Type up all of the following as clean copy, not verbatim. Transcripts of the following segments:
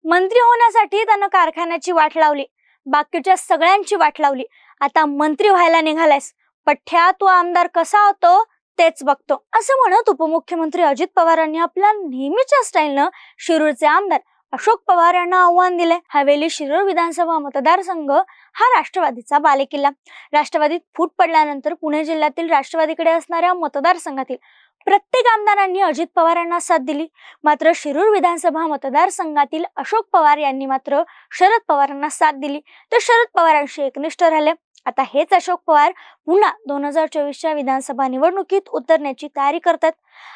मंत्री होण्यासाठी त्यानं कारखान्याची वाट लावली, बाकीच्या सगळ्यांची वाट लावली. आता मंत्री व्हायला निघालायस, पठ्या तू आमदार कसा होतो तेच बघतो, असं म्हणत उपमुख्यमंत्री अजित पवार यांनी आपल्या नेहमीच्या स्टाईलनं शिरूरचे आमदार अशोक पवार यांना आव्हान दिले. हवेली शिरूर विधानसभा मतदारसंघ हा राष्ट्रवादीचा बालेकिल्ला. राष्ट्रवादीत फूट पडल्यानंतर पुणे जिल्ह्यातील राष्ट्रवादीकडे असणाऱ्या मतदारसंघातील प्रत्येक आमदारांनी अजित पवार यांना साथ दिली. मात्र शिरूर विधानसभा मतदारसंघातील अशोक पवार यांनी मात्र शरद पवारांना साथ दिली, तर शरद पवारांशी एकनिष्ठ राहिले. आता हेच अशोक पवार पुन्हा 2024च्या विधानसभा निवडणुकीत उतरण्याची तयारी करतात.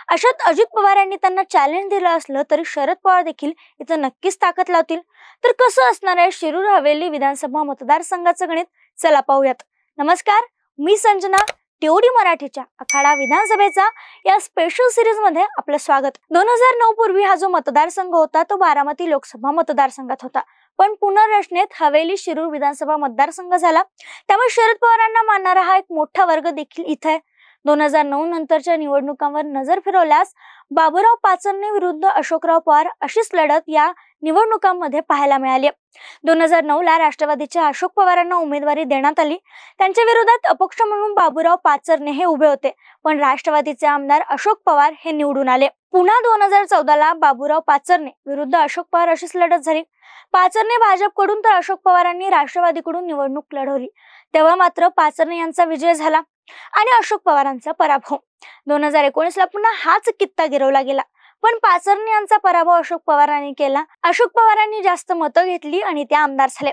अशात अजित पवार यांनी त्यांना चॅलेंज दिलं असलं तरी शरद पवार देखील इथं नक्कीच ताकद लावतील. तर कसं असणार आहे शिरूर हवेली विधानसभा मतदारसंघाचं गणित, चला पाहूयात. नमस्कार, मी संजना. टीओडी मराठीच्या आखाडा विधानसभेचा या स्पेशल सिरीज मध्ये आपलं स्वागत. 2009 पूर्वी हा जो मतदारसंघ होता तो बारामती लोकसभा मतदारसंघात होता, पण पुनर्रचनेत हवेली शिरूर विधानसभा मतदारसंघ झाला. त्यामुळे शरद पवारांना मानणारा हा एक मोठा वर्ग देखील इथे आहे. 2009 नंतरच्या निवडणुकांवर नजर फिरवल्यास बाबूराव पाचरणे विरुद्ध अशोकराव पवार अशीच लढत या निवडणुकांमध्ये पाहायला मिळाली. 2009 ला राष्ट्रवादीच्या अशोक पवारांना उमेदवारी देण्यात आली. त्यांच्या विरोधात अपक्ष म्हणून बाबूराव पाचरणे हे उभे होते, पण राष्ट्रवादीचे आमदार अशोक पवार हे निवडून आले. पुन्हा 2014 ला बाबूराव पाचरणे विरुद्ध अशोक पवार अशीच लढत झाली. पाचरणे भाजपकडून तर अशोक पवारांनी राष्ट्रवादीकडून निवडणूक लढवली. तेव्हा मात्र पाचरणे यांचा विजय झाला आणि अशोक पवारांचा पराभव. 2019 ला पुन्हा हाच कित्ता गिरवला गेला, पण पाचरणे यांचा पराभव अशोक पवारांनी केला. अशोक पवारांनी जास्त मतं घेतली आणि ते आमदार झाले.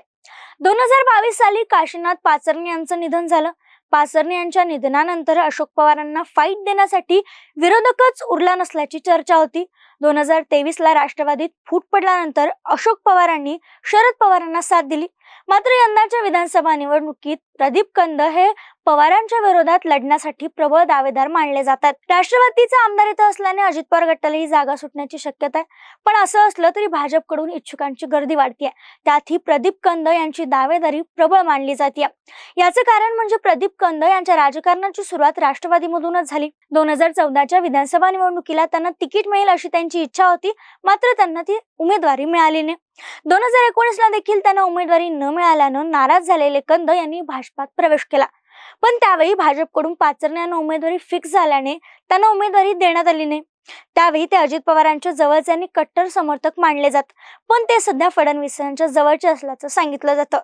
2022 साली काशीनाथ पाचरणे यांचं निधन झालं. पाचरणे यांच्या निधनानंतर अशोक पवारांना फाईट देण्यासाठी विरोधकच उरला नसल्याची चर्चा होती. 2023 ला राष्ट्रवादीत फूट पडल्यानंतर अशोक पवारांनी शरद पवारांना साथ दिली. मात्र यंदाच्या विधानसभा निवडणुकीत प्रदीप कंद हे पवारांच्या विरोधात लढण्यासाठी प्रबळ दावेदार मानले जातात. राष्ट्रवादीचा आमदार इथं असल्याने अजित पवार गटाला ही जागा सुटण्याची शक्यता आहे. पण असं असलं तरी भाजपकडून इच्छुकांची गर्दी वाढतीये. त्यातही प्रदीप कंद यांची दावेदारी प्रबळ मानली जाते. याचं कारण म्हणजे प्रदीप कंद यांच्या राजकारणाची सुरुवात राष्ट्रवादीमधूनच झाली. 2014च्या विधानसभा निवडणुकीला त्यांना तिकीट मिळेल अशी त्यांची इच्छा होती, मात्र त्यांना ती उमेदवारी मिळाली नाही. 2019 ला देखील त्यांना उमेदवारी न मिळाल्यानं नाराज झालेले कंद यांनी भाजपात प्रवेश केला. पण त्यावेळी भाजपकडून पाचरणे यांना उमेदवारी फिक्स झाल्याने त्यांना उमेदवारी देण्यात आली नाही. त्यावेळी ते अजित पवारांच्या जवळचे आणि कट्टर समर्थक मानले जात, पण ते सध्या फडणवीसांच्या जवळचे असल्याचं सांगितलं जातं.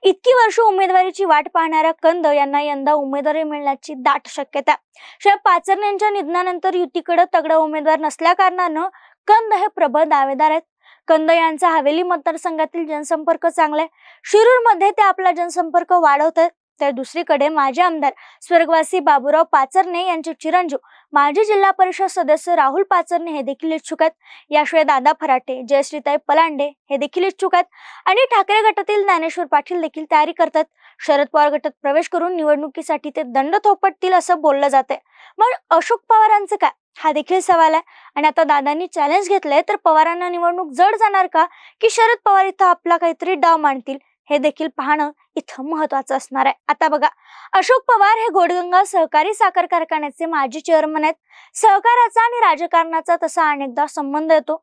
इतकी वर्ष उमेदवारीची वाट पाहणाऱ्या कंद यांना यंदा उमेदवारी मिळण्याची दाट शक्यता. शिवाय पाचरणे यांच्या निधनानंतर युतीकडे तगडा उमेदवार नसल्या कारणानं कंद हे प्रबळ दावेदार आहेत. कंद यांचा हवेली मतदारसंघातील जनसंपर्क चांगला आहे. शिरूर मध्ये ते आपला जनसंपर्क वाढवतात. तर दुसरीकडे माजी आमदार स्वर्गवासी बाबूराव पाचरणे यांचे चिरंजीव माजी जिल्हा परिषद सदस्य राहुल पाचरणे हे देखील इच्छुक आहेत. याशिवाय दादा फराटे, जयश्रीताई पलांडे हे देखील इच्छुक आहेत आणि ठाकरे गटातील ज्ञानेश्वर पाटील देखील तयारी करतात. शरद पवार गटात प्रवेश करून निवडणुकीसाठी ते दंड थोपटतील असं बोललं जातंय. मग अशोक पवारांचं काय, हा देखील सवाल आहे. आणि आता दादांनी चॅलेंज घेतलंय, तर पवारांना निवडणूक जड जाणार का, की शरद पवार इथं आपला काहीतरी डाव मांडतील, हे देखील पाहणं इथं महत्वाचं असणार आहे. आता बघा, अशोक पवार हे घोडगंगा सहकारी साखर कारखान्याचे माजी चेअरमन आहेत. सहकाराचा आणि राजकारणाचा तसा अनेकदा संबंध येतो,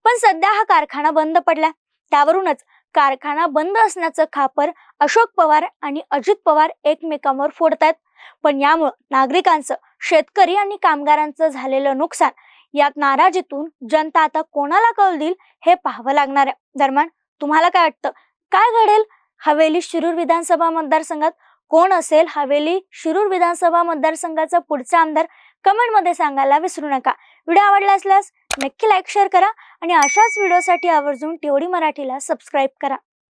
पण सध्या हा कारखाना बंद पडला. त्यावरूनच कारखाना बंद असण्याचं खापर अशोक पवार आणि अजित पवार एकमेकांवर फोडतायत. पण यामुळे नागरिकांचं, शेतकरी आणि कामगारांचं झालेलं नुकसान, यात नाराजीतून जनता आता कोणाला कौल देईल हे पाहावं लागणार आहे. दरम्यान तुम्हाला काय वाटतं, काय घडेल हवेली शिरूर विधानसभा मतदारसंघात? कोण असेल हवेली शिरूर विधानसभा मतदारसंघाचा पुढचा आमदार? कमेंट मध्ये सांगायला विसरू नका. व्हिडिओ आवडला असल्यास नक्की लाईक शेअर करा आणि अशाच व्हिडिओसाठी आवर्जून टीओडी मराठीला सबस्क्राईब करा.